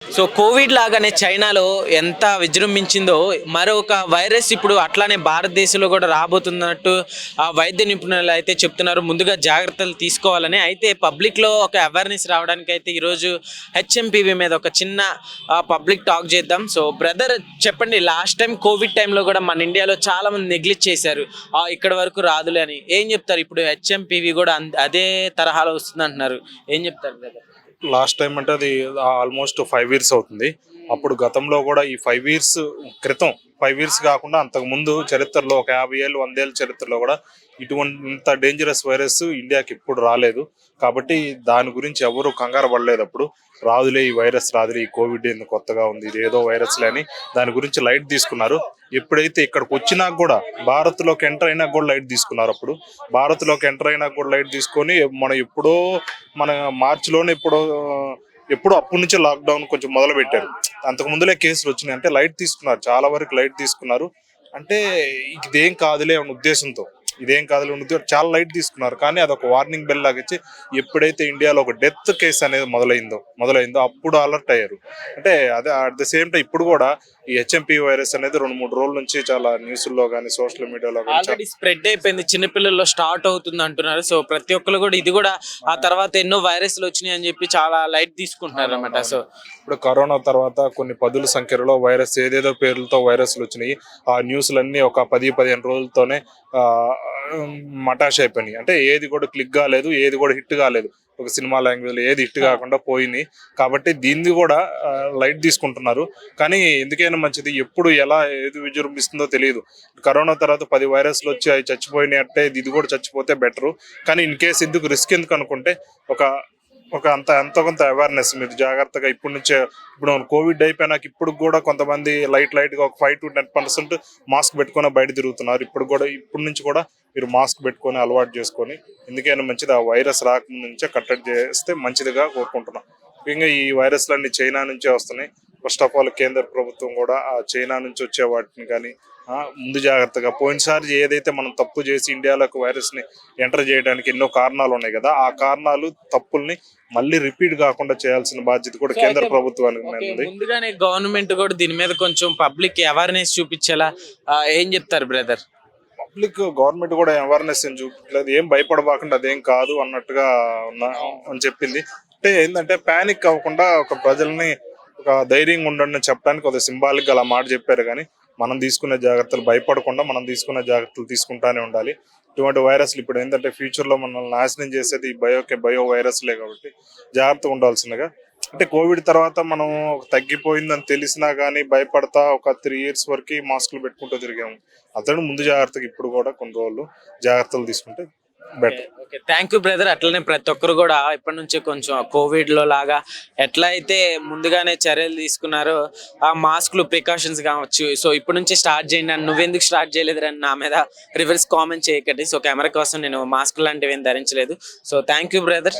So Covid లాగానే చైనాలో ఎంత విజృంభించిందో మరొక వైరస్ ఇప్పుడు అట్లానే భారతదేశంలో కూడా రాబోతున్నట్టు ఆ వైద్య నిపుణులు అయితే చెప్తున్నారు. ముందుగా జాగ్రత్తలు తీసుకోవాలని. అయితే పబ్లిక్లో ఒక అవేర్నెస్ రావడానికి అయితే ఈరోజు హెచ్ఎంపీవీ మీద ఒక చిన్న పబ్లిక్ టాక్ చేద్దాం. సో బ్రదర్ చెప్పండి, లాస్ట్ టైం కోవిడ్ టైంలో కూడా మన ఇండియాలో చాలా మంది నెగ్లెక్ట్ చేశారు, ఇక్కడ వరకు రాదులే అని. ఏం చెప్తారు? ఇప్పుడు హెచ్ఎంపీవీ కూడా అదే తరహాలో వస్తుంది అంటున్నారు. ఏం చెప్తారు బ్రదర్? లాస్ట్ టైం అంటే అది ఆల్మోస్ట్ 5 years అవుతుంది. అప్పుడు గతంలో కూడా ఈ 5 years క్రితం, 5 years కాకుండా అంతకుముందు చరిత్రలో ఒక 50 ఏళ్ళు 100 ఏళ్ళ చరిత్రలో కూడా ఇటువంటి ఇంత డేంజరస్ వైరస్ ఇండియాకి ఇప్పుడు రాలేదు. కాబట్టి దాని గురించి ఎవరు కంగారు పడలేదు. అప్పుడు రాదులే ఈ వైరస్, రాదులే ఈ కోవిడ్ ఎందుకు కొత్తగా ఉంది, ఇది ఏదో వైరస్లే అని దాని గురించి లైట్ తీసుకున్నారు. ఎప్పుడైతే ఇక్కడికి వచ్చినాక కూడా భారత్లోకి ఎంటర్ అయినాక కూడా లైట్ తీసుకున్నారు. అప్పుడు భారత్లోకి ఎంటర్ అయినాక కూడా లైట్ తీసుకొని మనం ఎప్పుడో మన మార్చిలోనే ఎప్పుడో అప్పటి నుంచే లాక్డౌన్ కొంచెం మొదలు పెట్టారు. అంతకు ముందులే కేసులు వచ్చినాయి. అంటే లైట్ తీసుకున్నారు, చాలా వరకు లైట్ తీసుకున్నారు. అంటే ఇదేం కాదులే అన్న ఉద్దేశంతో, ఇదేం కాదులే అన్న ఉద్దేశం చాలా లైట్ తీసుకున్నారు. కానీ అదొక వార్నింగ్ బెల్ లాగా ఇచ్చి ఎప్పుడైతే ఇండియాలో ఒక డెత్ కేసు అనేది మొదలైందో అప్పుడు అలర్ట్ అయ్యారు. అంటే అదే అట్ ద సేమ్ టైం ఇప్పుడు కూడా ఈ హెచ్ఎంపీ వైరస్ అనేది 2-3 రోజుల నుంచి చాలా న్యూస్లో కానీ సోషల్ మీడియాలో ఆల్రెడీ స్ప్రెడ్ అయిపోయింది, చిన్నపిల్లల్లో స్టార్ట్ అవుతుంది అంటున్నారు. సో ప్రతి ఒక్కరు కూడా ఇది కూడా ఆ తర్వాత ఎన్నో వైరస్లు వచ్చినాయి అని చెప్పి చాలా లైట్ తీసుకుంటున్నారు అనమాట. సో ఇప్పుడు కరోనా తర్వాత కొన్ని పదుల సంఖ్యలో వైరస్ ఏదేదో పేర్లతో వైరస్లు వచ్చినాయి. ఆ న్యూస్లన్నీ ఒక 10-15 రోజులతోనే మటాష్ అయిపోయినాయి. అంటే ఏది కూడా క్లిక్ కాలేదు, ఏది కూడా హిట్ కాలేదు. ఒక సినిమా లాంగ్వేజ్లో ఏది హిట్ కాకుండా పోయినాయి. కాబట్టి దీన్ని కూడా లైట్ తీసుకుంటున్నారు. కానీ ఎందుకైనా మంచిది, ఎప్పుడు ఎలా ఏది విజృంభిస్తుందో తెలియదు. కరోనా తర్వాత 10 వైరస్లు వచ్చి అవి చచ్చిపోయినాయి అంటే ఇది కూడా చచ్చిపోతే బెటరు. కానీ ఇన్ కేసు ఎందుకు రిస్క్ ఎందుకు అనుకుంటే ఒక ఒక ఎంతో కొంత అవేర్నెస్ మీరు జాగ్రత్తగా ఇప్పటి నుంచే, ఇప్పుడు కోవిడ్ అయిపోయినాక ఇప్పుడు కూడా కొంతమంది లైట్గా ఒక 5-10% మాస్క్ పెట్టుకొని బయట తిరుగుతున్నారు. ఇప్పటి నుంచి కూడా మీరు మాస్క్ పెట్టుకొని అలవాటు చేసుకొని ఎందుకైనా మంచిది, ఆ వైరస్ రాకముందు నుంచే కట్టడి చేస్తే మంచిదిగా కోరుకుంటున్నాం. ముఖ్యంగా ఈ వైరస్లన్నీ చైనా నుంచే వస్తున్నాయి. ఫస్ట్ ఆఫ్ ఆల్ కేంద్ర ప్రభుత్వం కూడా ఆ చైనా నుంచి వచ్చే వాటిని కానీ ముందు జాగ్రత్తగా, పోయినసారి ఏదైతే మనం తప్పు చేసి ఇండియాలోకి వైరస్ని ఎంటర్ చేయడానికి ఎన్నో కారణాలు ఉన్నాయి కదా, ఆ కారణాలు తప్పుల్ని మళ్ళీ రిపీట్ కాకుండా చేయాల్సిన బాధ్యత కూడా కేంద్ర ప్రభుత్వానికి ఉంది. ముందుగానే గవర్నమెంట్ కూడా దీని మీద కొంచెం పబ్లిక్ అవేర్నెస్ చూపించేలా ఏం చెప్తారు బ్రదర్? గవర్నమెంట్ కూడా అవేర్నెస్ ఏం చూపించలేదు, ఏం భయపడబాకుండా అదేం కాదు అన్నట్టుగా అని చెప్పింది. అంటే ఏంటంటే ప్యానిక్ అవ్వకుండా ఒక ప్రజల్ని ఒక ధైర్యంగా ఉండండి అని చెప్పడానికి ఒక సింబాలిక్ అలా మాట చెప్పారు. కానీ మనం తీసుకునే జాగ్రత్తలు భయపడకుండా మనం తీసుకునే జాగ్రత్తలు తీసుకుంటానే ఉండాలి. ఇటువంటి వైరస్లు ఇప్పుడు ఏంటంటే ఫ్యూచర్లో మనల్ని నాశనం చేసేది బయో వైరస్లే. కాబట్టి జాగ్రత్తగా ఉండాల్సిందిగా. అంటే కోవిడ్ తర్వాత మనం తగ్గిపోయిందని తెలిసినా కానీ భయపడతా ఒక 3 years వరకు మాస్కులు పెట్టుకుంటూ తిరిగాము. అతను ముందు జాగ్రత్తగా ఇప్పుడు కూడా కొన్ని రోజులు జాగ్రత్తలు తీసుకుంటే better. Okay, thank you brother. అట్లనే ప్రతి ఒక్కరు కూడా ఇప్పటి నుంచే కొంచెం కోవిడ్ లో లాగా ఎట్లా అయితే ముందుగానే చర్యలు తీసుకున్నారో ఆ మాస్క్లు ప్రికాషన్స్ కావచ్చు, సో ఇప్పటి నుంచి స్టార్ట్ చేయండి అని. నువ్వెందుకు స్టార్ట్ చేయలేదు అని నా మీద రివర్స్ కామెంట్ చేయకండి. సో కెమెరా కోసం నేను మాస్క్ లాంటివి ఏం ధరించలేదు. So thank you brother.